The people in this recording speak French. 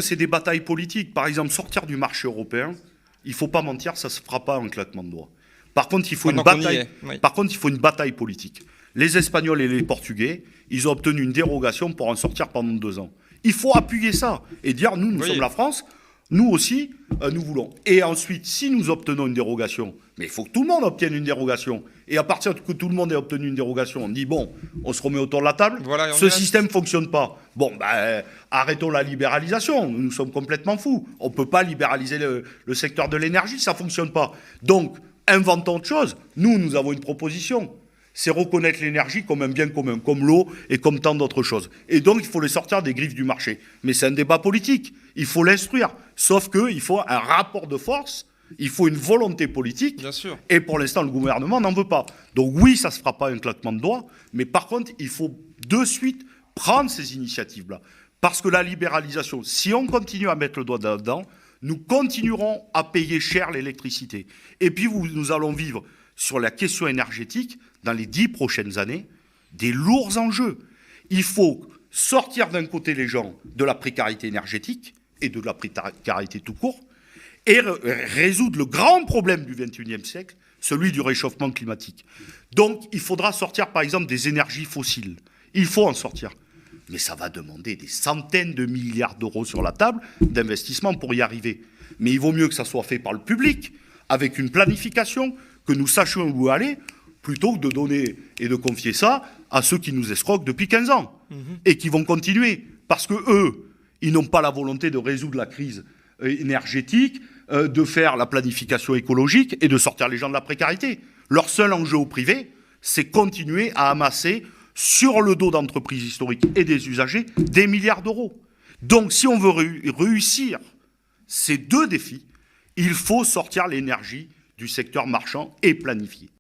C'est des batailles politiques. Par exemple, sortir du marché européen, il ne faut pas mentir, ça ne se fera pas en claquement de doigts. Par contre, il faut une bataille. Oui. Par contre, il faut une bataille politique. Les Espagnols et les Portugais, ils ont obtenu une dérogation pour en sortir pendant 2 ans. Il faut appuyer ça et dire, nous sommes la France, nous aussi, nous voulons. Et ensuite, si nous obtenons une dérogation, mais il faut que tout le monde obtienne une dérogation. Et à partir que tout le monde ait obtenu une dérogation, on dit, bon, on se remet autour de la table. Voilà, ce système ne fonctionne pas. Bon, ben, arrêtons la libéralisation. Nous sommes complètement fous. On ne peut pas libéraliser le secteur de l'énergie, ça ne fonctionne pas. Donc, inventons autre chose. Nous avons une proposition. C'est reconnaître l'énergie comme un bien commun, comme l'eau et comme tant d'autres choses. Et donc, il faut les sortir des griffes du marché. Mais c'est un débat politique. Il faut l'instruire. Sauf qu'il faut un rapport de force, il faut une volonté politique. Bien sûr. Et pour l'instant, le gouvernement n'en veut pas. Donc oui, ça ne se fera pas un claquement de doigts. Mais par contre, il faut de suite prendre ces initiatives-là. Parce que la libéralisation, si on continue à mettre le doigt là-dedans, nous continuerons à payer cher l'électricité. Et puis, nous allons vivre sur la question énergétique, dans les 10 prochaines années, des lourds enjeux. Il faut sortir d'un côté les gens de la précarité énergétique et de la précarité tout court et résoudre le grand problème du XXIe siècle, celui du réchauffement climatique. Donc, il faudra sortir, par exemple, des énergies fossiles. Il faut en sortir. Mais ça va demander des centaines de milliards d'euros sur la table d'investissement pour y arriver. Mais il vaut mieux que ça soit fait par le public, avec une planification, que nous sachions où aller, plutôt que de donner et de confier ça à ceux qui nous escroquent depuis 15 ans et qui vont continuer. Parce que eux, ils n'ont pas la volonté de résoudre la crise énergétique, de faire la planification écologique et de sortir les gens de la précarité. Leur seul enjeu au privé, c'est continuer à amasser sur le dos d'entreprises historiques et des usagers des milliards d'euros. Donc si on veut réussir ces 2 défis, il faut sortir l'énergie du secteur marchand et planifier.